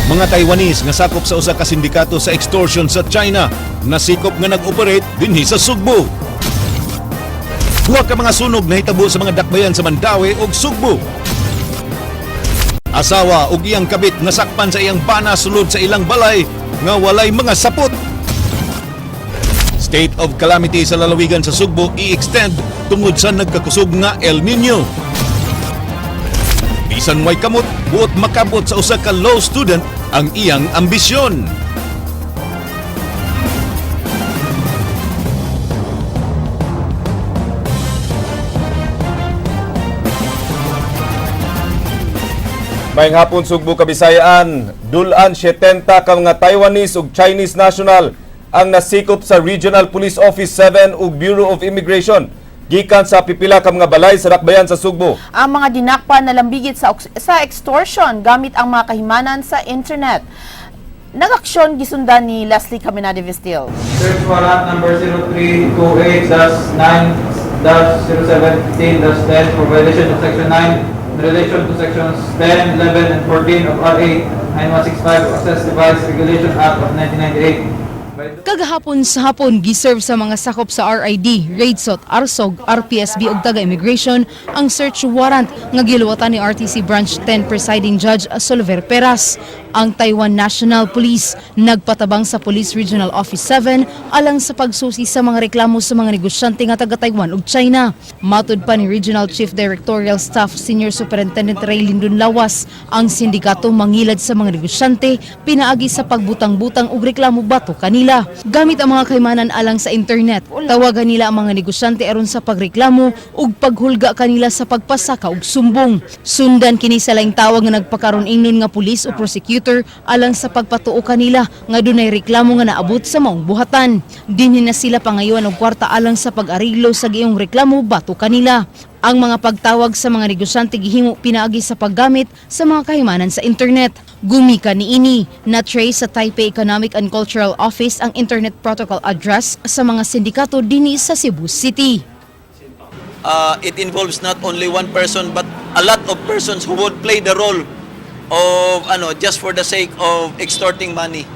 Mga Taiwanese nga sakop sa usa ka sindikato sa extortion sa China, nasikop nga nag-operate dinhi sa Sugbo. Duha ka mga sunog nahitabo sa mga dakbayan sa Mandawi ug Sugbo. Asawa ug iyang kabit nasakpan sa iyang bana sulod sa ilang balay nga walay mga sapot. State of calamity sa lalawigan sa Sugbo i-extend tungod sa nagkakusog nga El Nino. Bisan way kamot, buot makabot sa usa ka law student ang iyang ambisyon. Mayang hapon Sugbo Kabisayaan, dulan 70 ka mga Taiwanese ug Chinese national ang nasikop sa Regional Police Office 7 ug Bureau of Immigration gikan sa pipila ka mga balay sa dakbayan sa Sugbo. Ang mga dinakpan na lambigit sa extortion gamit ang mga kahimanan sa internet. Nag-aksyon gisundan ni Leslie Caminade Vistil. Search warrant number 0328-9-0715-10 for violation of Section 9 in relation to Sections 10, 11, and 14 of RA 9165 Access Device Regulation Act of 1998. Kagahapon sa hapon, giserve sa mga sakop sa RID, RAIDSOT, ARSOG, RPSB ug taga-immigration ang search warrant nga giluwatan ni RTC Branch 10 Presiding Judge Soliver Peras. Ang Taiwan National Police nagpatabang sa Police Regional Office 7 alang sa pagsusi sa mga reklamo sa mga negosyante nga taga-Taiwan ug China. Matud pa ni Regional Chief Directorial Staff Senior Superintendent Ray Lindon Lawas, ang sindikato mangilad sa mga negosyante pinaagi sa pagbutang-butang ug reklamo bato kanila. Gamit ang mga kaymanan alang sa internet, tawagan nila ang mga negosyante aron sa pagreklamo ug paghulga kanila sa pagpasaka ug sumbong. Sundan kini sa laing tawag nga nagpakaron ingnon nga pulis o prosecutor alang sa pagpatuo kanila nga dunay reklamo nga naabot sa maong buhatan. Dinhi na sila pangayoan og kwarta alang sa pag-ariglo sa gayong reklamo bato kanila. Ang mga pagtawag sa mga negosyante gihimo pinaagi sa paggamit sa mga kahimanan sa internet. Gumika niini na trace sa Taipei Economic and Cultural Office ang Internet Protocol Address sa mga sindikato dinhi sa Cebu City. It involves not only one person but a lot of persons who would play the role of just for the sake of extorting money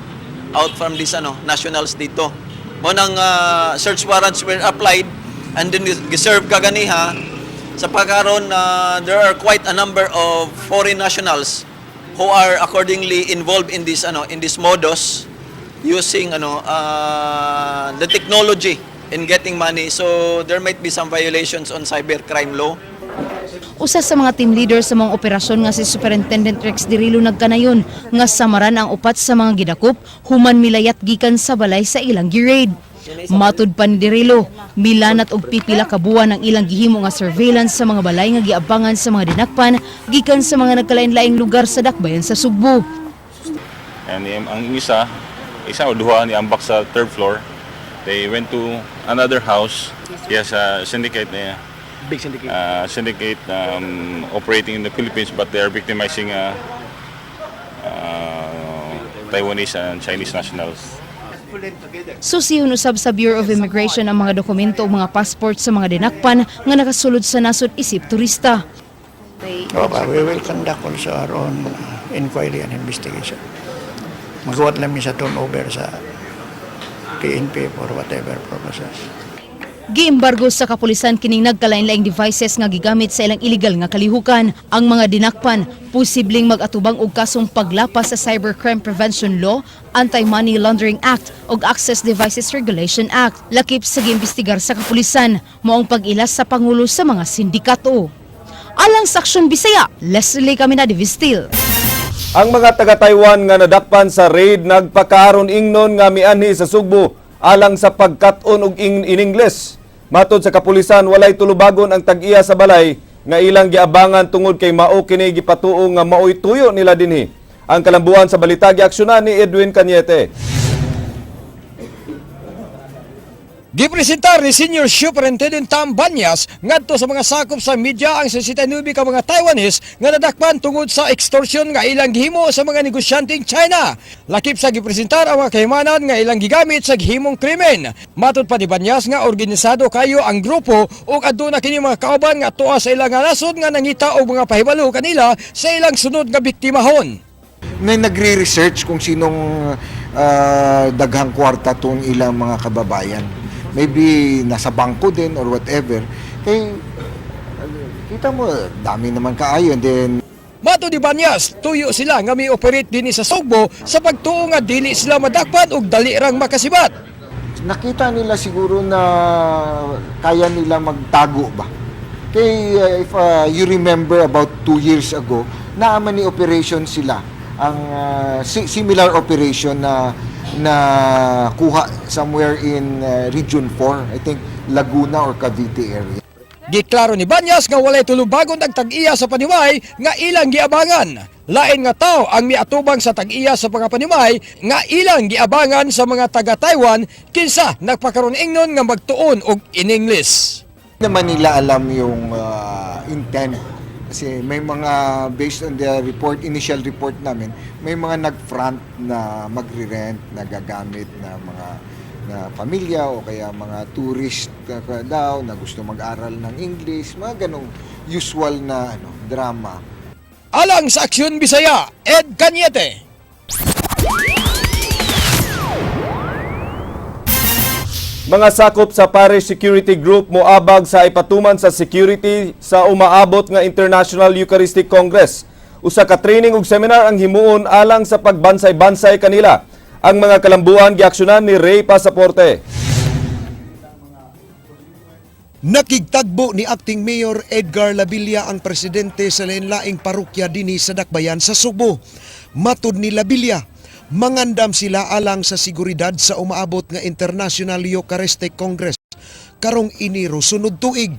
out from these nationals dito. Monang search warrants were applied and then giserve kaganiha sa pagkaron there are quite a number of foreign nationals who are accordingly involved in this modus using the technology in getting money, so there might be some violations on cybercrime law. Usa sa mga team leader sa mga operasyon nga si Superintendent Rex Dirilo nagkanayon nga samaran ang upat sa mga gidakop human milayat gikan sa balay sa ilang gi-raid. Matud pa ni Dirilo, milanat og pipila ka buwan ang ilang gihimo nga surveillance sa mga balay nga giabangan sa mga dinakpan gikan sa mga nagkalain-laing lugar sa dakbayan sa Sugbo. And ang isa o duha ni ambak sa third floor. They went to another house. Yes, syndicate niya. Big syndicate. Syndicate operating in the Philippines, but they are victimizing Taiwanese and Chinese nationals. Susihon usab sa Bureau of Immigration ang mga dokumento o mga passport sa mga dinakpan nga nakasulod sa nasod isip turista. We will conduct also our own inquiry and investigation. Magawa lang sa turnover sa PNP for whatever purposes. Giembargo sa kapulisan kining nagkalain-laing devices nga gigamit sa ilang illegal nga kalihukan. Ang mga dinakpan posibleng mag-atubang og kasong paglapas sa Cybercrime Prevention Law, Anti-Money Laundering Act ug Access Devices Regulation Act. Lakip sa giimbestigar sa kapulisan moong pag-ilas sa pangulo sa mga sindikato. Alang sa Aksyon Bisaya, Leslie Caminade Vistil. Ang mga taga-Taiwan nga nadakpan sa raid nagpakaaron ingnon nga mianhi sa Sugbo alang sa pagkat-on og in English. Matod sa kapulisan, walay tulubagon ang tag-iya sa balay nga ilang giabangan tungod kay mao kini gipatuo nga maoy tuyo nila dinhi. Ang kalambuan sa balita giaksyonan ni Edwin Cañete. Gipresentar ni Senior Superintendent Tam Banyas ngadto sa mga sakop sa media ang 69 ka mga Taiwanese nga nadakpan tungod sa extortion nga ilang gihimo sa mga negosyanteng China. Lakip sa gipresentar ang mga kahimanan nga ilang gigamit sa gihimong krimen. Matud pa ni Banyas nga organisado kayo ang grupo ug aduna kini mga kauban nga tuwa sa ilang nasod nga nangita og mga pahibalo kanila sa ilang sunod nga biktimahon. May nagre-research kung sinong daghang kwarta tong ilang mga kababayan. Maybe nasa bangko din or whatever. Kaya kita mo, dami naman kaayo. And then, Mato di Banyas, tuyo sila nga may operate din sa Sugbo sa pagtuo nga dili sila madakpan ug dali rang makasibat. nakita nila siguro na kaya nila magtago ba. Kay if you remember about 2 years ago, naaman ni operation sila. Ang similar operation na kuha somewhere in Region 4, I think Laguna or Cavite area. Giklaro ni Banyas nga walay tulubagon ang tag-iya sa panimay nga ilang giabangan. Lain nga tao ang miatubang sa tag-iya sa mga panimay nga ilang giabangan sa mga taga-Taiwan kinsa nagpakaroon ingnon nga magtuon og in English. Naman nila alam yung intent kasi may mga based on the report, initial report namin, may mga nag-front na magre-rent, nagagamit na mga na pamilya o kaya mga tourist daw na gusto mag-aral ng English, mga ganong usual na drama. Alang sa Aksyon Bisaya, Ed Cañete. Mga sakop sa Parish Security Group moabag sa ipatuman sa security sa umaabot nga International Eucharistic Congress. Usa ka training ug seminar ang himuon alang sa pagbansay-bansay kanila. Ang mga kalambuan giaksyonan ni Ray Pasaporte. Nakigtagbo ni Acting Mayor Edgar Labilla ang presidente sa lain-laing parokya dinhi sa Dakbayan sa Sugbo. Matud ni Labilla, mangandam sila alang sa seguridad sa umaabot nga International Eucharistic Congress karong Enero sunod tuig.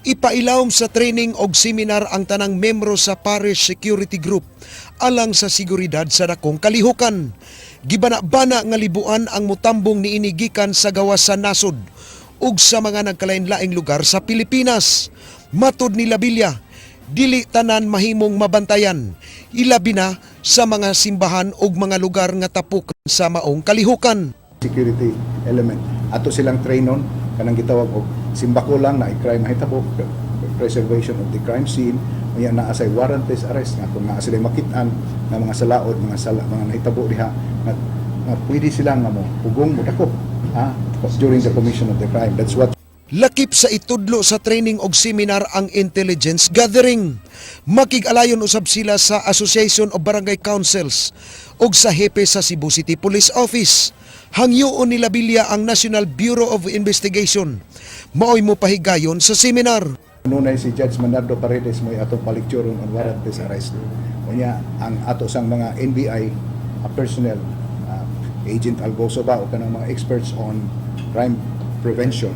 Ipailawom sa training og seminar ang tanang membro sa Parish Security Group alang sa seguridad sa dakong kalihukan. Gibana-bana nga libuan ang mutambong niini gikan sa gawas sa nasod ug sa mga nagkalain-laing lugar sa Pilipinas. Matud ni Labilla, dili tanan mahimong mabantayan, ilabi na sa mga simbahan ug mga lugar nga tapukan sa maong kalihukan. Security element. Ato silang trainon, kanang gitawag og simbako lang na i-crime mahitabo, preservation of the crime scene, may naasay warrantless arrest nga kung naa sila makitaan ng mga salaod, mga nahitabo diha na pwede silang mo pugong mo dako during the commission of the crime. That's what Lakip sa itudlo sa training og seminar ang intelligence gathering. Makig-alayon usab sila sa Association of Barangay Councils ug sa hepe sa Cebu City Police Office. Hangyoon ni Labilla ang National Bureau of Investigation. Maoy mo pahigayon sa seminar. nunay si Judge Manardo Paredes may atong palikturon on warrantless arrest. Unya ang ato sang mga NBI personnel, Agent Algoso ba o kanang mga experts on crime prevention,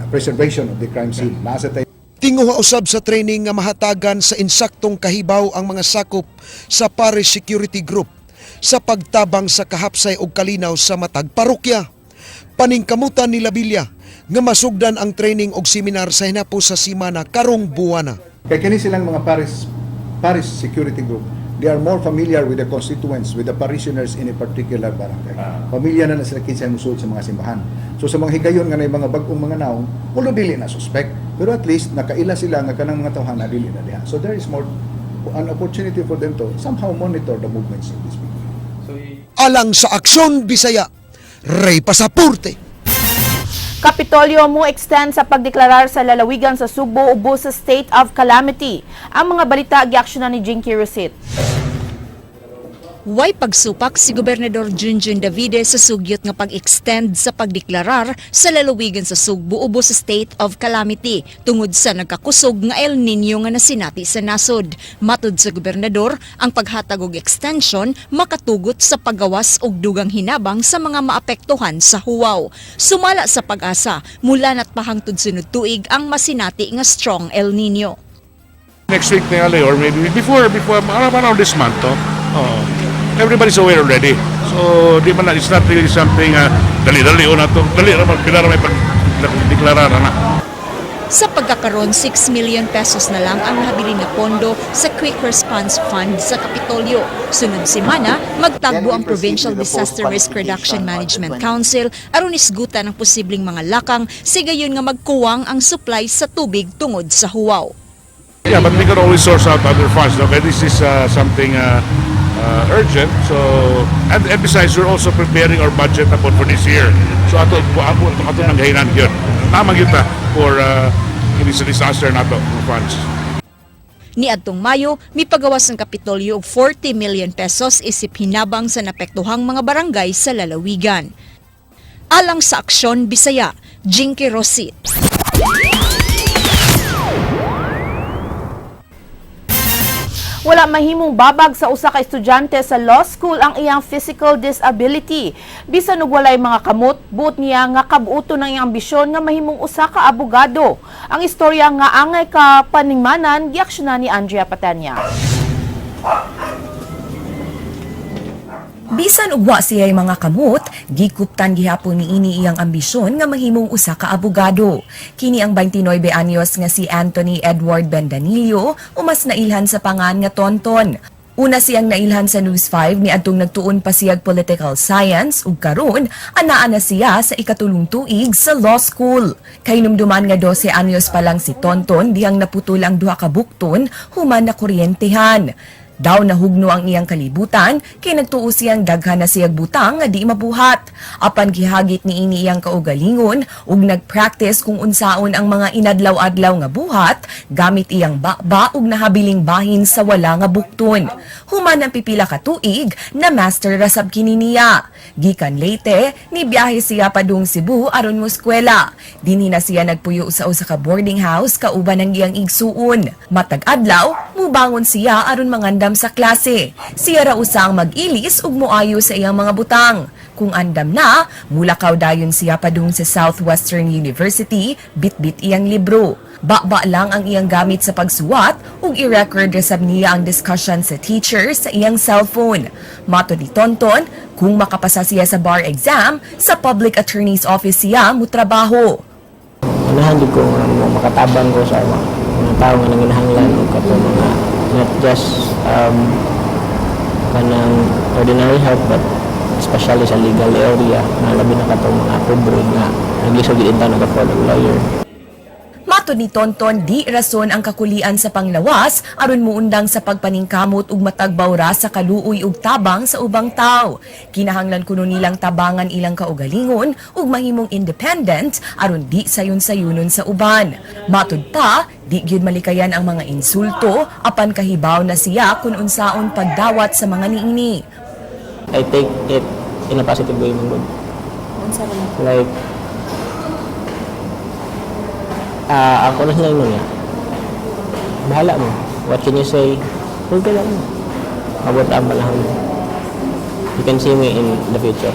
preservation of the crime scene. Nasa tayo Tinguha usab sa training nga mahatagan sa insaktong kahibaw ang mga sakop sa Parish Security Group sa pagtabang sa kahapsay og kalinaw sa matag parokya. Paningkamutan ni Labilla nga masugdan ang training og seminar sa hinapo sa simana karong buwana. kay kini silang mga parish security group, they are more familiar with the constituents, with the parishioners in a particular barangay. Pamilya na sila kinsay musulod sa mga simbahan. So sa mga higayon nga na mga bagong mga naong, ulo dili na suspect, pero at least nakaila sila nga kanang mga tawhan na dili na diha. So there is more an opportunity for them to somehow monitor the movements of these people. Alang sa Aksyon Bisaya, Ray Pasaporte. Kapitolyo mo extend sa pagdeklarar sa lalawigan sa Sugbo ubos sa state of calamity. Ang mga balita giaksyonan ni Jinky Rosit. Way pagsupak si Gobernador Junjun Davide sa sugyot nga pag-extend sa pagdeklarar sa lalawigan sa Sugbo ubos sa state of calamity tungod sa nagkakusog nga El Nino nga nasinati sa nasod. Matud sa gobernador, ang paghatag og extension makatugot sa paggawas og dugang hinabang sa mga maapektuhan sa huwaw. Sumala sa pag-asa, mula na't pahangtod sunod tuig ang masinati nga strong El Nino. Next week tingali or maybe before around this month everybody's aware already, so di man, it's not really something dali-dali o na to dali naman kailangan may pagdeklarar na. Sa pagkakaroon, 6 million pesos na lang ang nahabilin na pondo sa Quick Response Fund sa Kapitolyo. Sunod semana, magtagbo ang Provincial Disaster Risk Reduction Management Council aron isgutan ang posibleng mga lakang sigayon nga magkuwang ang supply sa tubig tungod sa huwaw. Yeah, but we can always source out other funds. Okay, this is something urgent. So, and besides, we're also preparing our budget upon for this year. So, ato nang gahinan yun. Tamang yun ta for sa disaster nato funds. Niadtong Mayo, mipagawas ng Kapitolyo og 40 million pesos isip hinabang sa napektuhang mga barangay sa lalawigan. Alang sa Aksyon Bisaya, Jinky Rosit. Wala mahimong babag sa usa ka estudyante sa law school ang iyang physical disability. Bisan ug walay mga kamot, buot niya nga kabuoton ng iyang ambisyon nga mahimong usa ka abogado. Ang istorya nga angay ka paningmanan giaksyonan ni Andrea Patania. Bisan ugwa siya'y mga kamot, gikuptan gihapon niini iyang ambisyon nga mahimong usa ka abogado. Kini ang 29 anyos nga si Anthony Edward Bendanillo umas nailhan sa pangan nga Tonton. Una siyang nailhan sa News 5 ni adtong nagtuon pa siyag political science ug karon anaa na siya sa ikatulong tuig sa law school. Kay numduman nga 12 anyos pa lang si Tonton dihang naputol ang duha ka bukton human na kuryentehan. Daw nahugno ang iyang kalibutan kay nagtuo siyang daghan na siyag butang nga di mabuhat. Apan gihagit niini iyang kaugalingon ug nagpractice kung unsaon ang mga inadlaw-adlaw nga buhat gamit iyang ba ug nahabiling bahin sa wala nga bukton. Human ang pipila ka tuig na master rasab kini niya. Gikan Leyte, ni biyahe siya padung Cebu aron mo eskwela. Dinhi na siya nagpuyo sa usa ka boarding house kauban ang iyang igsuon. Matag adlaw, mubangon siya aron mangandam sa klase. Siya ra usang mag-ilis ug moayo sa iyang mga butang. Kung andam na, mulakaw dayon siya padung sa Southwestern University, bitbit iyang libro. Ba lang ang iyang gamit sa pagsuwat ug i-record resab niya ang discussion sa teacher sa iyang cellphone. Mato ni Tonton, kung makapasa siya sa bar exam, sa public attorney's office siya mutrabaho. Unahan ko makatabang ko sa mga tao nga nanginahanglan o kato mga not just kanang ordinary help but especially sa legal area na labi na kato mga pobre nga naglisod din tayo nag-follow lawyer. Mato ni Tonton, di rason ang kakulian sa panglawas aron muundang sa pagpaningkamot ug matagbawra sa kaluoy ug tabang sa ubang tao. Kinahanglan kuno nilang tabangan ilang kaugalingon ug mahimong independent aron di sayon-sayonon sa uban. Matud pa, di gyud malikayan ang mga insulto apan kahibaw na siya kun unsaon pagdawat sa mga niini. I take it in a positive way man. Like ako na lang niya. Bahala mo. What can you say? Okay lang. Abot ang panahon. You can see me in the future.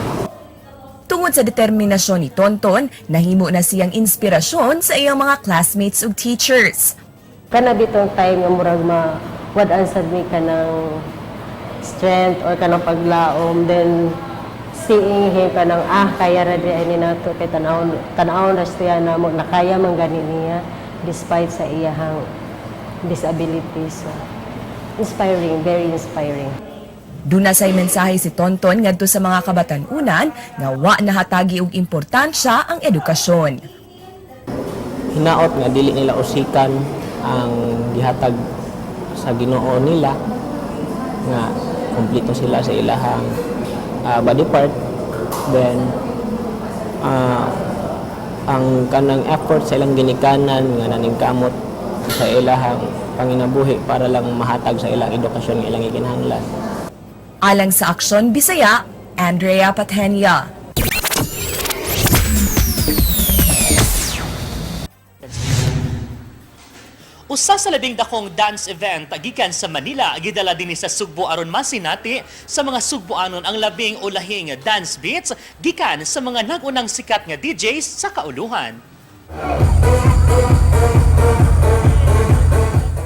Tungod sa determinasyon ni Tonton, nahimo na siyang inspirasyon sa iyang mga classmates ug teachers. Kana bitong time nga murag mawad-an sad mi kanang strength or kanang paglaom, then seeing him kanang kaya ra di ani nato kay tan-aw na siya na mo nakaya man gani niya despite sa iyahang disability. So inspiring, very inspiring. Duna say mensahe si Tonton ngadto sa mga kabatan-unan nga wa nahatagi og importansya ang edukasyon. Hinaot nga dili nila usikan ang gihatag sa Ginoo nila nga kumpleto sila sa ilahang body part, then ang kanang effort sa ilang ginikanan nga naningkamot sa ilahang panginabuhi para lang mahatag sa ilang edukasyon nga ilang ikinahanglan. Alang sa Aksyon Bisaya, Andrea Patenia. Usa sa labing dakong dance event gikan sa Manila gidala dinhi sa Sugbo aron masinati sa mga Sugboanon ang labing ulahing dance beats gikan sa mga nagunang sikat nga DJs sa kauluhan.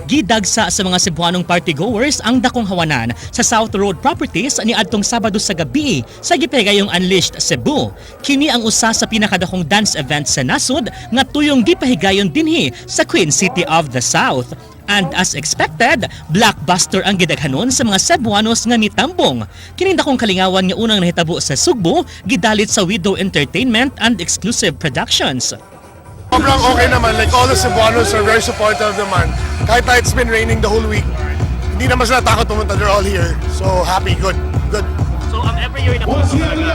Gidagsa sa mga Cebuanong partygoers ang dakong hawanan sa South Road Properties niadtong Sabado sa gabi sa gipahigayong Unleashed Cebu. Kini ang usa sa pinakadakong dance event sa nasod nga tuyong gipahigayon dinhi sa Queen City of the South. And as expected, blockbuster ang gidaghanon sa mga Cebuanos nga mitambong. Kining dakong kalingawan nga unang nahitabo sa Sugbo gidalit sa Widow Entertainment and Exclusive Productions. Sobrang okay naman. Like all the Cebuanos are very supportive naman. Kahit na it's been raining the whole week, hindi naman sila takot pumunta. They're all here. So happy, good. So every year na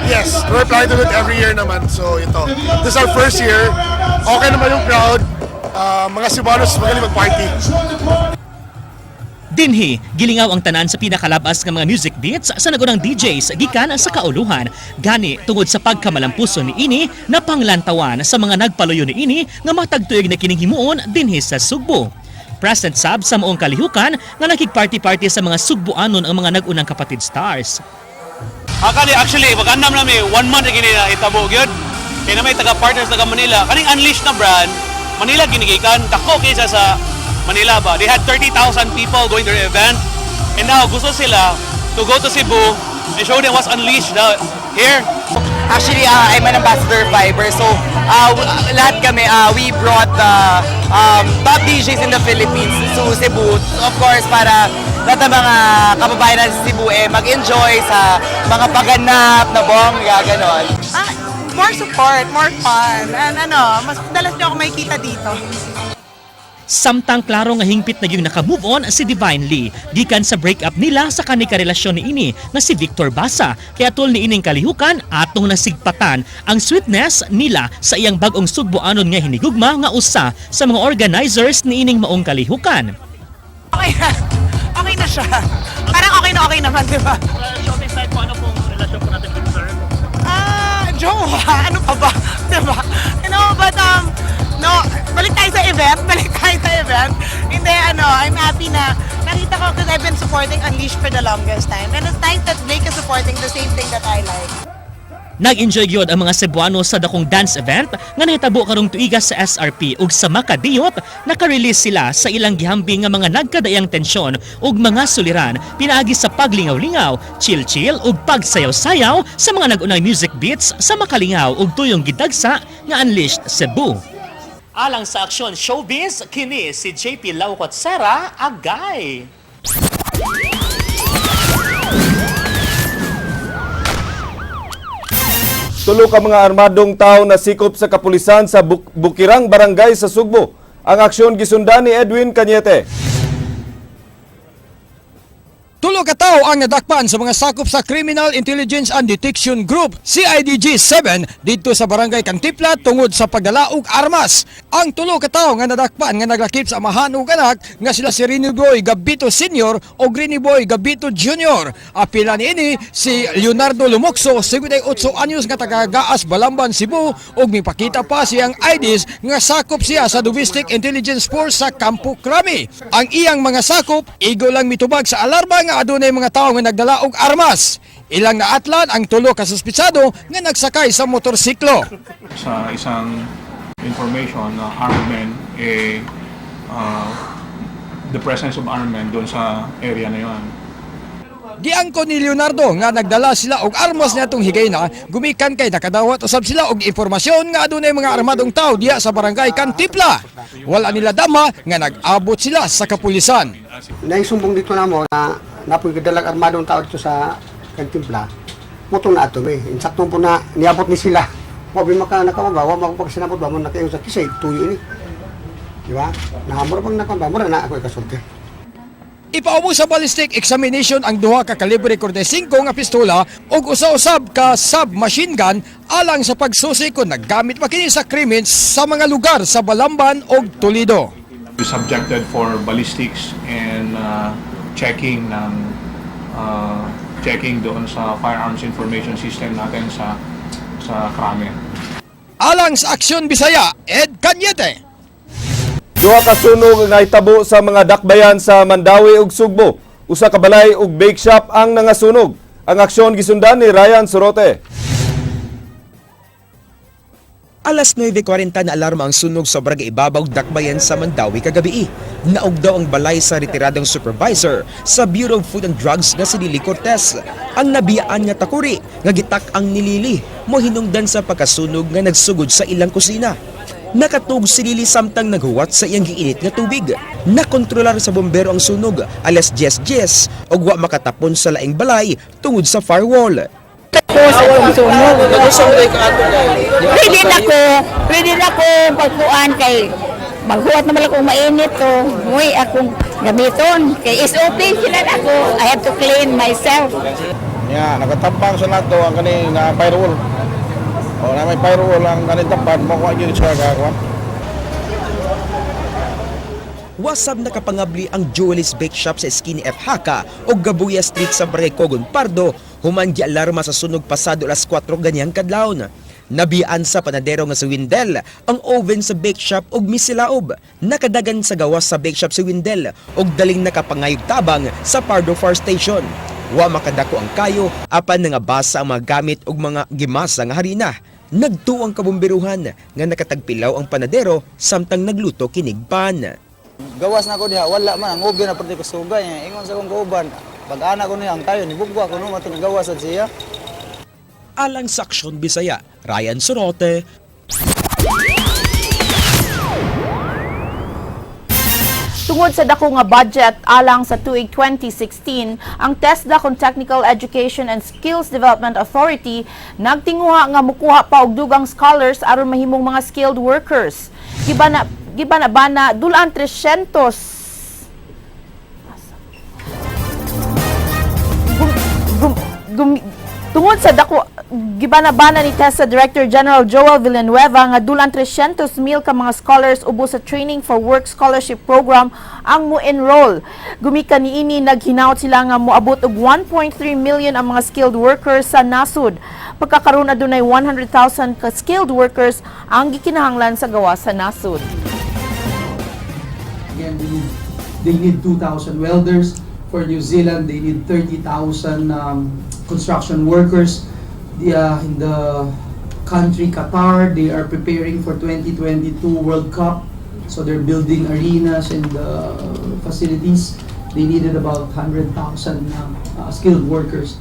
Yes, we're planning to do it every year naman. So ito, this is our first year. Okay naman yung crowd. Mga Cebuanos magaling mag-party. Dinhi, gilingaw ang tanan sa pinakalabas ng mga music beats sa nagunang DJs gikan sa kauluhan. Gani tungod sa pagkamalampuso ni ini na panglantawan sa mga nagpaluyo ni ini nga matagtuig na kining himuon dinhi sa Sugbo. Present sab sa maong kalihukan nga nakigparty-party sa mga Sugboanon ang mga nagunang kapatid stars. Actually, magandam namin 1 month na gini na itabo gyud. Kaya naman taga-partners taga Manila, kaning Unleashed na brand, Manila ginigikan, dako kaysa sa Manila ba. They had 30,000 people going to their event, and now gusto sila to go to Cebu and show them what's Unleashed here. Actually, I'm an ambassador of Viber, so lahat kami, we brought the top DJs in the Philippines to Cebu. Of course, para lahat ng mga kababayan natin sa Cebu mag-enjoy sa mga paganap na bongga, ganon. More support, more fun, and mas dalas niyo ako makikita dito. Samtang klaro nga hingpit na yung naka-move on si Divine Lee gikan sa breakup nila sa kanika-relasyon ni ini nga si Victor Basa. Kaya tol ni ining kalihukan atong nasigpatan ang sweetness nila sa iyang bagong Sugboanon nga hinigugma nga usa sa mga organizers ni ining maong kalihukan. Okay na siya. Parang okay naman, di ba? Shopping site po, ano pong relasyon po natin with sir? Jowa, ano pa ba? Di ba? But no, balik tayo sa event. Hindi, I'm happy na nakita ko because I've been supporting Unleashed for the longest time. And it's nice that Blake is supporting the same thing that I like. Nag-enjoy gyud ang mga Cebuano sa dakong dance event nga nahitabo karong tuiga sa SRP ug sa Makadiyot naka-release sila sa ilang gihambing nga mga nagkadayang tensyon ug mga suliran pinaagi sa paglingaw-lingaw, chill-chill ug pagsayaw-sayaw sa mga nagunang music beats sa makalingaw ug tuyong gidagsa nga Unleashed Cebu. Alang sa aksyon showbiz, kini si JP Laucot Sera Agay. Tulo ka mga armadong tao na sikop sa kapulisan sa Bukirang Barangay sa Sugbo. Ang aksyon gisundan ni Edwin Cañete. Tulo ka tao ang nadakpan sa mga sakop sa Criminal Intelligence and Detection Group CIDG-7 dito sa Barangay Cantipla tungod sa pagdala og armas. Ang tulo ka tao nga nadakpan nga naglakip sa amahan ug anak nga sila si Rini Boy Gabito Sr. o Rini Boy Gabito Jr. Apila niini si Leonardo Lumokso, 78 anyos nga taga Gaas, Balamban, Cebu ug mipakita pa siyang IDs nga sakop siya sa Domestic Intelligence Force sa Campo Crame. Ang iyang mga sakop igo lang mitubag sa alarma nga adunay mga tao nga nagdala og armas. Ilang naatlan ang tulo ka suspitsado nga nagsakay sa motorsiklo. Sa isang information na armed men, the presence of armed men doon sa area na yun. Giangko ni Leonardo nga nagdala sila og armas niadtong higay na gumikan kay nakadawat usab sila og impormasyon nga adunay mga armadong tao diya sa Barangay Cantipla. Wala nila dama nga nag-abot sila sa kapulisan. Naisumbong dito na mo na napoy kadalag armadong tao dito sa Cantipla. Mutong na ato insakto po na niabot ni sila. Wa bi maka nakawagawa mako pag sinabot ba mo nakayo sa kisay tuyo ini. Di ba? Nahamor pang nakamba mo na ako ikasulti. Ipaubo sa ballistic examination ang duha ka kalibre 45 nga pistola ug usa-usab ka submachine gun alang sa pagsusi kung naggamit pa kini sa krimen sa mga lugar sa Balamban ug Toledo. We subjected for ballistics and checking doon sa firearms information system natin sa Crame. Alang sa Aksyon Bisaya, Ed Cañete. Duha ka sunog nga itabo sa mga dakbayan sa Mandawi ug Sugbo. Usa ka balay ug bake shop ang nangasunog. Ang aksyon gisundan ni Ryan Sorote. Alas 9:40 na alarma ang sunog sa Barangay Ibabaw, Dakbayan sa Mandawi kagabi. Naog daw ang balay sa retiradong supervisor sa Bureau of Food and Drugs na si Lily Cortez. Ang nabiyaan nga takuri nga gitak ang nilili mo hinungdan sa pagkasunog nga nagsugod sa ilang kusina. Nakatug si Lily samtang naghuwat sa iyang giinit nga tubig. Nakontrolar sa bombero ang sunog alas 10:10 ug wa makatapon sa laing balay tungod sa firewall. ko sa itong sunog. Ready na ko pagkuan kay maghuwat naman akong mainit to. Muy akong gamiton. Kay SOP sila ako. I have to clean myself. Ya, nakatapang sa nato ang kani na firewall. O na may firewall ang kanin tapan mo ko gyud siya gagawin. Wasab nakapangabli ang Jewel's Bake Shop sa Skinny F. Haka o Gabuya Street sa Barangay Cogon Pardo. Human gi alarma sa sunog pasado alas 4 ganyang kadlawon. Nabian sa panadero nga si Windel ang oven sa bake shop og misilaob. Nakadagan sa gawas sa bake shop si Windel og daling nakapangayog tabang sa Pardo Fire Station. Wa makadako ang kayo apan nga basa ang mga gamit og mga gimasa nga harina. Nagtuo ang kabumbiruhan nga nakatagpilaw ang panadero samtang nagluto kinig pan. Gawas na ko diha, wala man ang oven na pati ko sugay. Ingon sa kong kauban, pag-ana ko niya ang kayo, nibugwa ko nung matong gawas at siya. Alang sa Aksyon Bisaya, Ryan Sorote. Tungod sa dako nga budget alang sa tuig 2016, ang TESDA kung Technical Education and Skills Development Authority nagtinguha nga mukuha pa og dugang scholars aron mahimong mga skilled workers. Gibana dulan 300 Tungod sa dako gibana-bana ni TESDA Director General Joel Villanueva nga dulan 300,000 ka mga scholars ubos sa Training for Work Scholarship Program ang mo-enroll. Gumikan niini naghinaut sila nga moabot og 1.3 million ang mga skilled workers sa nasud. Pagkakaroon adunay 100,000 ka skilled workers ang gikinahanglan sa gawas sa nasud. Again, they need 2,000 welders. For New Zealand, they need 30,000 construction workers. In the country Qatar, they are preparing for 2022 World Cup. So they're building arenas and facilities. They needed about 100,000 skilled workers.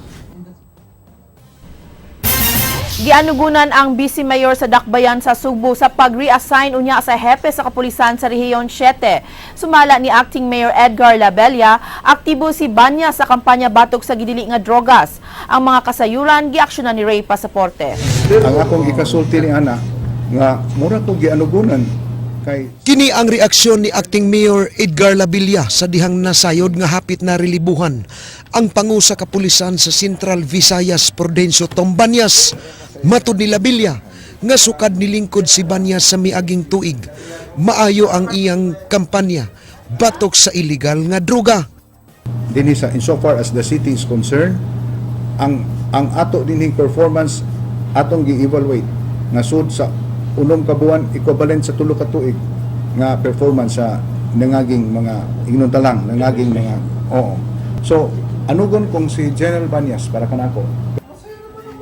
Gianugunan ang Vice Mayor sa Dakbayan sa Sugbo sa pag-reassign unya sa hepe sa kapulisan sa Rehiyon 7. Sumala ni Acting Mayor Edgar Labella, aktibo si Banya sa kampanya batok sa gidili nga drogas. Ang mga kasayuran giaksyonan ni Ray Pasaporte. Ang akong ikasulti ni ana nga mura ko gianugunan kay Kini ang reaksyon ni Acting Mayor Edgar Labilla sa dihang nasayod nga hapit na relibuhan ang pangu sa kapulisan sa Central Visayas Prudencio Tombanyas. Matud ni Labilla nga sukad nilingkod si Banyas sa miaging tuig. Maayo ang iyang kampanya batok sa illegal nga droga. dinhi sa insofar as the city is concerned, ang ato dinhing performance atong gi-evaluate nga sud sa unom ka buwan equivalent sa tulo ka tuig nga performance sa nangaging mga ignuntalang nangaging mga so anugon kung si General Banyas para kanako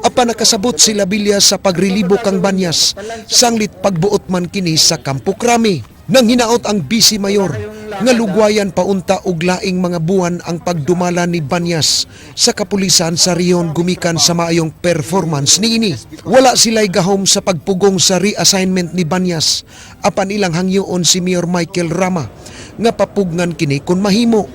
Apan nakasabot si Labilla sa pagrelibo kang Banyas, sanglit pagbuot man kini sa Kampo Krami. Nang hinaot ang Vice Mayor, nga lugwayan paunta og laing mga buwan ang pagdumala ni Banyas sa kapulisan sa riyon gumikan sa maayong performance niini. Wala sila'y gahom sa pagpugong sa reassignment ni Banyas, apan ilang hangyoon si Mayor Michael Rama, nga papugnan kini kun mahimo.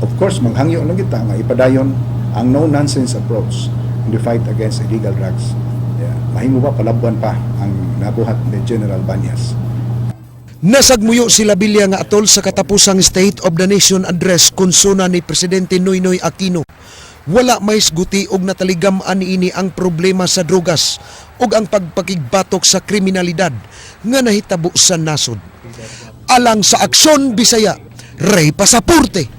Of course, maghangyo lang kita nga ipadayon ang no-nonsense approach in the fight against illegal drugs. Mahimo ba palabuan pa ang nabuhat ni General Banyas. Nasagmuyo si Labilla nga atol sa katapusang State of the Nation address konsuna ni Presidente Noynoy Aquino. Wala mais guti og nataligaman niini ang problema sa drogas ug ang pagpakigbatok sa kriminalidad nga nahitabo sa nasod. Alang sa Aksyon Bisaya, Ray Pasaporte.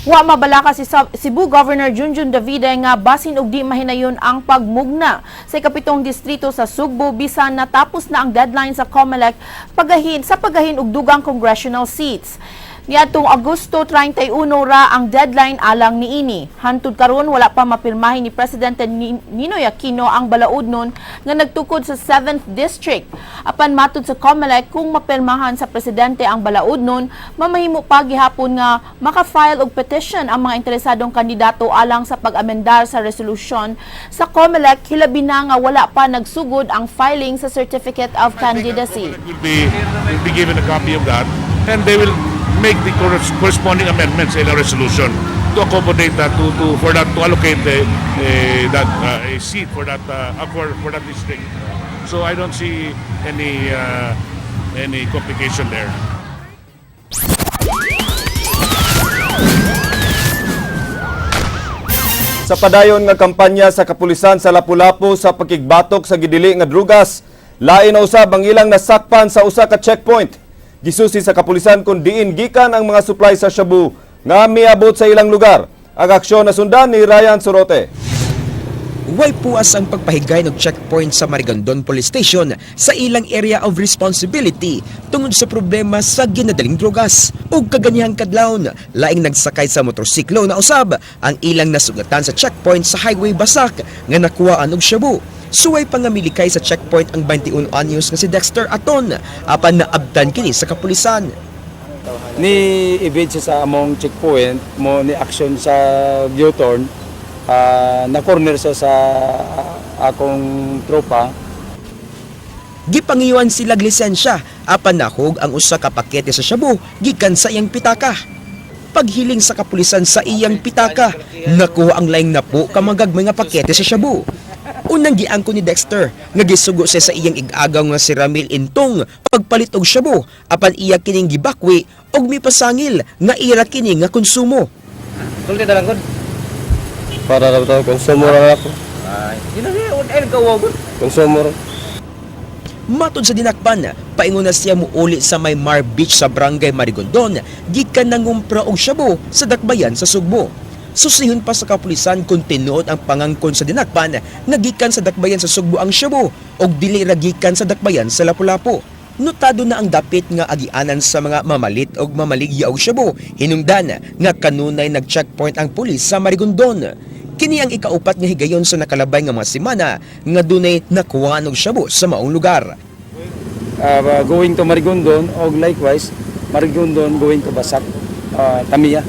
Wa mabalaka si Cebu Governor Junjun Davide nga basin og di mahinayon ang pagmugna sa ikapitong distrito sa Sugbo bisan natapos na ang deadline sa COMELEC paggahin og dugang congressional seats. Niadtong Agosto 31 ra ang deadline alang niini. Hantud karon wala pa mapirmahin ni Presidente Ninoy Aquino ang balaudnon nga nagtukod sa 7th District. Apan matud sa COMELEC kung mapirmahan sa presidente ang balaudnon, mamahimo pa gihapon nga maka-file og petition ang mga interesadong kandidato alang sa pag-amendar sa resolution sa COMELEC hilabi na nga wala pa nagsugod ang filing sa Certificate of Candidacy. Will be given a copy of that and they will make the corresponding amendments in a resolution. to accommodate that to allocate a seat for that district. So I don't see any complication there. Sa padayon nga kampanya sa kapulisan sa Lapu-Lapu sa pagkigbatok sa gidili nga drugas, lain na usab ang ilang nasakpan sa usa ka checkpoint. Gisusi sa kapulisan kung diin gikan ang mga supply sa shabu nga miabot sa ilang lugar. Ang aksyon na sundan ni Ryan Sorote. Way puas ang pagpahigay ng checkpoint sa Marigondon Police Station sa ilang area of responsibility tungod sa problema sa ginadaling drogas. Ug kaganyahang kadlawon, laing nagsakay sa motorsiklo na usab ang ilang nasugatan sa checkpoint sa Highway Basak nga nakuhaan og shabu. Suway pangamilikay sa checkpoint ang 21 anyos nga si Dexter Aton apan naabtan kini sa kapulisan. Ni evade siya sa among checkpoint mo ni action sa U-turn. Na-corner siya sa akong tropa. Gipangiyuan sila lisensya apan nahog ang usa ka pakete sa shabu gikan sa iyang pitaka. Paghiling sa kapulisan sa iyang pitaka, nakuha ang laing napo ka magagmay nga pakete sa shabu. Unang giangko ni Dexter nga gisugo siya sa iyang ig-agaw nga si Ramil Intong pagpalit og shabu apan iya kining gibakwi og mipasangil nga ira kini nga konsumo. Sulti dalang gud. Para daw to konsumo ra ako. Ay, ay gawagod. Konsumo. Matod sa dinakpan, paingon na siya muuli sa may Mar Beach sa Barangay Marigondon, gikan nangumpra og shabu sa dakbayan sa Sugbo. Susihon pa sa kapulisan kung tinuod ang pangangkon sa dinakpan nga gikan sa dakbayan sa Sugbo ang shabu og dili ra gikan sa dakbayan sa Lapu-Lapu. Notado na ang dapit nga agianan sa mga mamalit og mamaligya og shabu, hinungdan nga kanunay nag-checkpoint ang pulis sa Marigondon. Kini ang ikaupat nga higayon sa nakalabay nga mga semana nga dunay nakuha og shabu sa maong lugar. Going to Marigondon og likewise Marigondon going to Basak, Tamiya.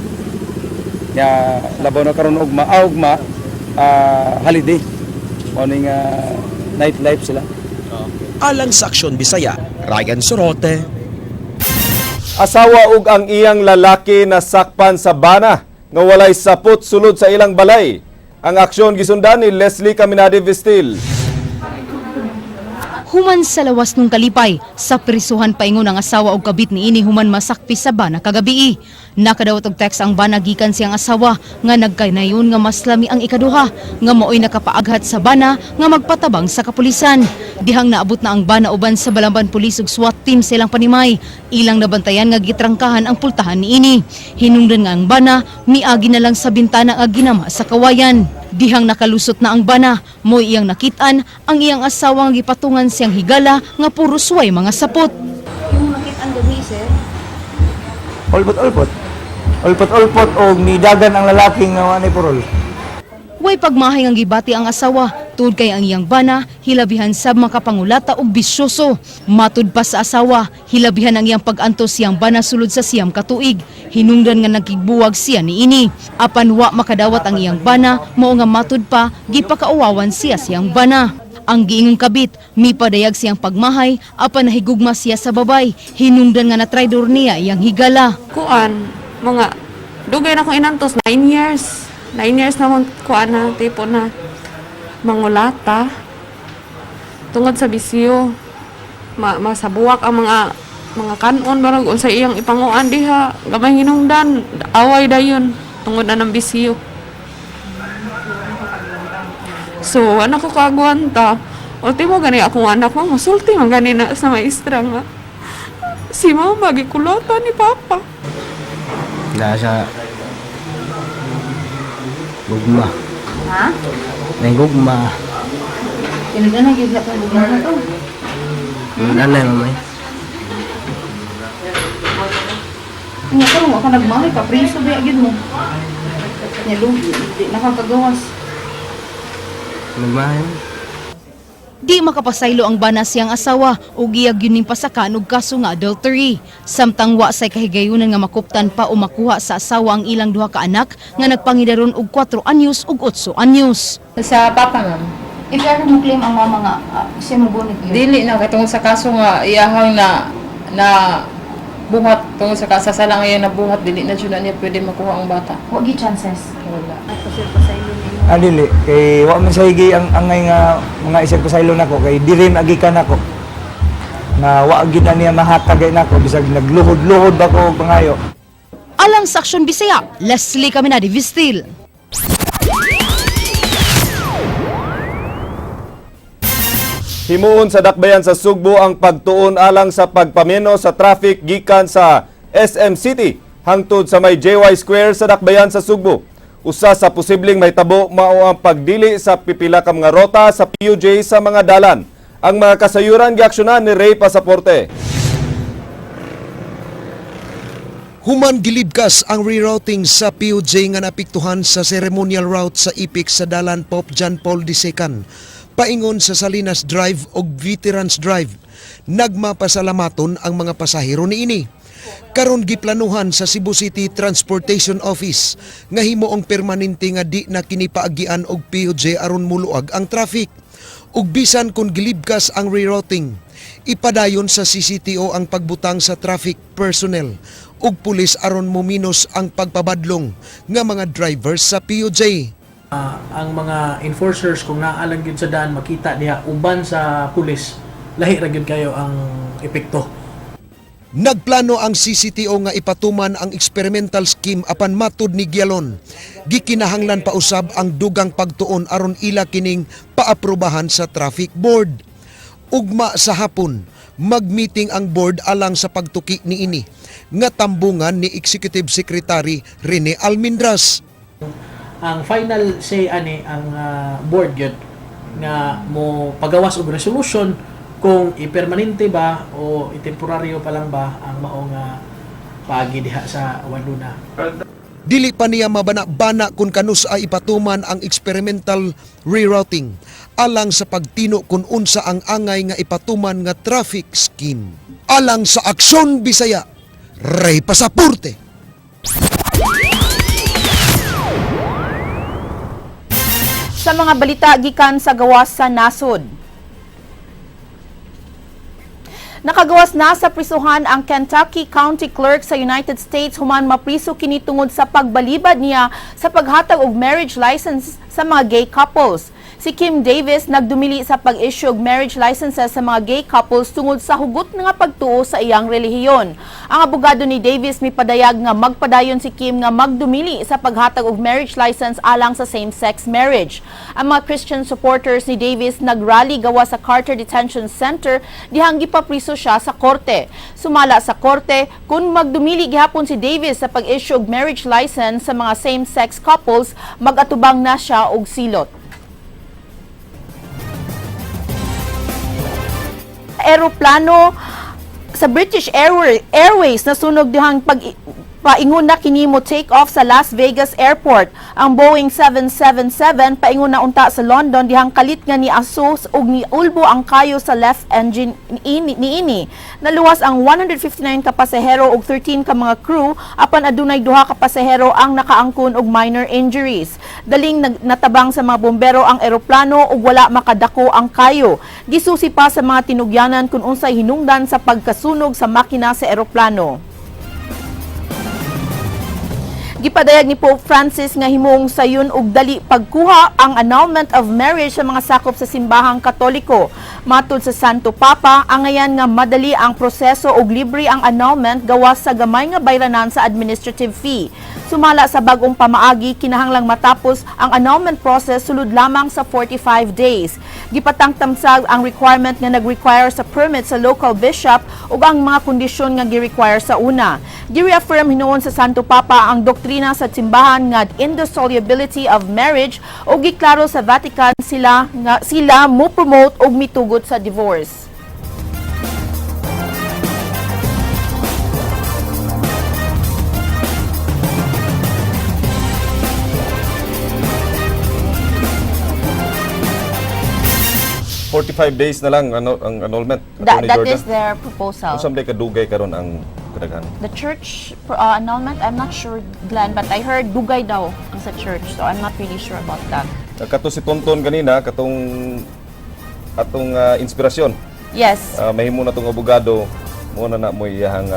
Ya labaw na karon og maugma holiday. Morning nightlife sila. Alang sa Aksyon Bisaya, Ryan Sorote. Asawa ug ang iyang lalaki na sakpan sa bana nga walay sapot sulod sa ilang balay. Ang aksyon gisundan ni Leslie Caminade Vestil. Human sa lawas nung kalipay, sa prisuhan paingon ang asawa og kabit ni ini human masakpi sa bana kagabi. Nakadawat og text ang bana gikan siyang asawa nga nagkaynayon nga mas lami ang ikaduha nga maoy nakapaaghat sa bana nga magpatabang sa kapulisan. Dihang naabot na ang bana uban sa Balamban Police ug SWAT team silang panimay. Ilang nabantayan nga gitrangkahan ang pultahan ni ini. Hinungdan nga ang bana miagi na lang sa bintana nga ginama sa kawayan. Dihang nakalusot na ang bana, mo iyang nakitaan ang iyang asawa nga gipatungan siyang higala nga puro suway mga sapot. Yung nakitaan gabi, sir? Ulpot-ulpot. Ulpot-ulpot og nidagan ang lalaki nga anay purol. Way pagmahay ang gibati ang asawa, tuod kay ang iyang bana, hilabihan sab makapangulata og bisyoso. Matud pa sa asawa, hilabihan ang iyang pag-antos siyang bana sulod sa siyam katuig. Hinungdan nga nagkigbuwag siya ni ini. Apan wa makadawat ang iyang bana, mao nga matud pa, gipakauwawan siya siyang bana. Ang giingong kabit, mipadayag siyang pagmahay, apan nahigugma siya sa babay. Hinungdan nga na traidor niya iyang higala. Kuan, mga dugay na akong inantos, 9 years. 9 years naman kuan na tipo na mangulata. Tungod sa bisyo, masabuwak ang mga kanon, barag unsa iyang ipanguan diha. Gamay hinungdan, away dayon, tungod na ng bisyo. So, anak ko kagwanta. Ultimo gani akong anak mo, masulti man gani na sa maestra nga. Si mama, gikulota ni papa. Nasa gugma. Ha? May gugma. Tinagyan na gigla ka gugma na to. Nanay, mamay. Nga ka mo, ka nagmahay ka, priso ba yagid mo? Nga lugi, di nakakagawas. Nagmahay. Di makapasaylo ang bana siyang asawa ug giyag yun ning pasakan og kaso nga adultery. Samtang wa say kahigayunan nga makuptan pa o makuha sa asawa ang ilang duha ka anak nga nagpangidaron og 4 anyos ug 8 anyos. Sa papa, ma'am, if ever mo claim ang mama nga, siya mo bunit yun? Dili na katungod sa kaso nga iyahang na buhat tungod sa kasasala ngayon na buhat dili na jud na niya pwede makuha ang bata. Wa gi chances. Wala. Dili kay wa man saygi ang angay nga mga isang pasaylo nako kay dili agikan nako. Na wa gid na niya mahatagay nako bisag nagluhod-luhod ba ko pangayo. Alang sa Aksyon Bisaya, Leslie Caminadi Vistil. Himuon sa dakbayan sa Sugbo ang pagtuon alang sa pagpameno sa traffic gikan sa SM City hangtod sa may JY Square sa dakbayan sa Sugbo. Usa sa posibleng mahitabo mao ang pagdili sa pipila ka mga rota sa PUJ sa mga dalan. Ang mga kasayuran giaksyonan ni Ray Pasaporte. Human gilibkas ang rerouting sa PUJ nga napiktuhan sa ceremonial route sa IPIC sa dalan Pope John Paul II. Paingon sa Salinas Drive o Veterans Drive, nagmapasalamaton ang mga pasahero niini. Karon giplanuhan sa Cebu City Transportation Office nga himuong permanente nga di na kinipaagian og PUJ aron muluag ang traffic. Ug bisan kung gilibkas ang rerouting, ipadayon sa CCTO ang pagbutang sa traffic personnel ug pulis aron muminos ang pagpabadlong nga mga drivers sa PUJ. Ang mga enforcers kung naalang yun sa daan makita diha uban sa pulis, lahi ra gyud kayo ang epekto. Nagplano ang CCTO nga ipatuman ang experimental scheme apan matud ni Gialon. Gikinahanglan pa usab ang dugang pagtuon aron ila kining paaprubahan sa traffic board. Ugma sa hapon, magmeeting ang board alang sa pagtuki niini nga tambungan ni Executive Secretary Rene Almendras. Ang final say ani ang board gyud nga mo pagawas og resolution kung ipermanente ba o itemporaryo pa lang ba ang maong paagi diha sa Wanuna. Dili pa niya mabana-bana kung kanus ay ipatuman ang experimental rerouting alang sa pagtino kung unsa ang angay nga ipatuman nga traffic scheme. Alang sa Aksyon Bisaya, Ray Pasaporte. Sa mga balita gikan sa gawas sa nasod. Nakagawas na sa prisuhan ang Kentucky County Clerk sa United States human mapriso kini tungod sa pagbalibad niya sa paghatag og marriage license sa mga gay couples. Si Kim Davis nagdumili sa pag-issue og marriage licenses sa mga gay couples tungod sa hugot nga pagtuo sa iyang relihiyon. Ang abogado ni Davis mipadayag nga magpadayon si Kim nga magdumili sa paghatag og marriage license alang sa same-sex marriage. Ang mga Christian supporters ni Davis nagrally gawa sa Carter Detention Center dihang gipapriso siya sa korte. Sumala sa korte, kung magdumili gihapon si Davis sa pag-issue og marriage license sa mga same-sex couples, magatubang na siya og silot. Aeroplano sa British Airways nasunog dihang paingon na kini mo take off sa Las Vegas Airport. Ang Boeing 777 paingon na unta sa London dihang kalit nga ni asos ug ni ulbo ang kayo sa left engine niini. Naluwas ang 159 ka pasahero ug 13 ka mga crew apan adunay duha ka pasahero ang nakaangkon og minor injuries. Daling natabang sa mga bombero ang eroplano ug wala makadako ang kayo. Gisusi pa sa mga tinugyanan kung unsay hinungdan sa pagkasunog sa makina sa eroplano. Gipadayag ni Pope Francis nga himong sayon og dali pagkuha ang annulment of marriage sa mga sakop sa simbahang Katoliko. Matud sa Santo Papa, angayan nga madali ang proseso og libre ang annulment gawas sa gamay nga bayranan sa administrative fee. Sumala sa bagong pamaagi, kinahanglang matapos ang annulment process sulod lamang sa 45 days. Gipatangtamsag ang requirement nga nag-require sa permit sa local bishop ug ang mga kondisyon nga gi-require sa una. Gi-reaffirm hinuon sa Santo Papa ang doktrina sa simbahan nga indissolubility of marriage ug giklaro sa Vatican sila mo promote og mitugot sa divorce. days na lang ang annulment. That is their proposal. Kung saan kadugay karon ang kadaghan? The church annulment, I'm not sure, Glenn, but I heard dugay daw ang sa church, so I'm not really sure about that. Kato si Tonton kanina, atong inspirasyon. Yes. Mahimo na tong abogado muna na mo iyang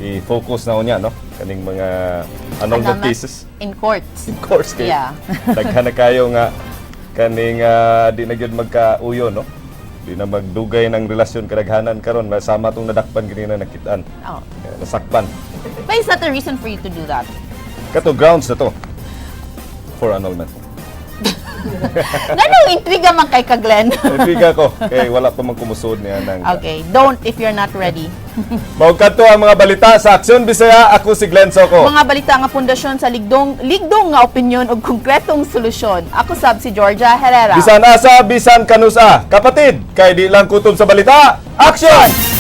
i-focus na unya, no? Kaning mga annulment cases. In courts. In courts kay. Yeah. Daghan na kayo nga kaning di na gyud magkauyo, no? Di na magdugay ng relasyon kadaghanan karon masama tong nadakpan kinina nakitaan. Oh. Nasakpan. But is that a reason for you to do that? Kato grounds na to for annulment. Ganong intriga man kay ka, Glenn. Ipiga ko kay wala pa man kumusod niya nang. Okay, don't if you're not ready. Mao kadto ang mga balita sa Aksyon Bisaya. Ako si Glenn Soco. Mga balita nga pundasyon sa ligdong nga opinyon ug konkretong solusyon. Ako sab si Georgia Herrera. Bisan asa, bisan kanusa. Kapatid, kay di lang kutob sa balita. Aksyon!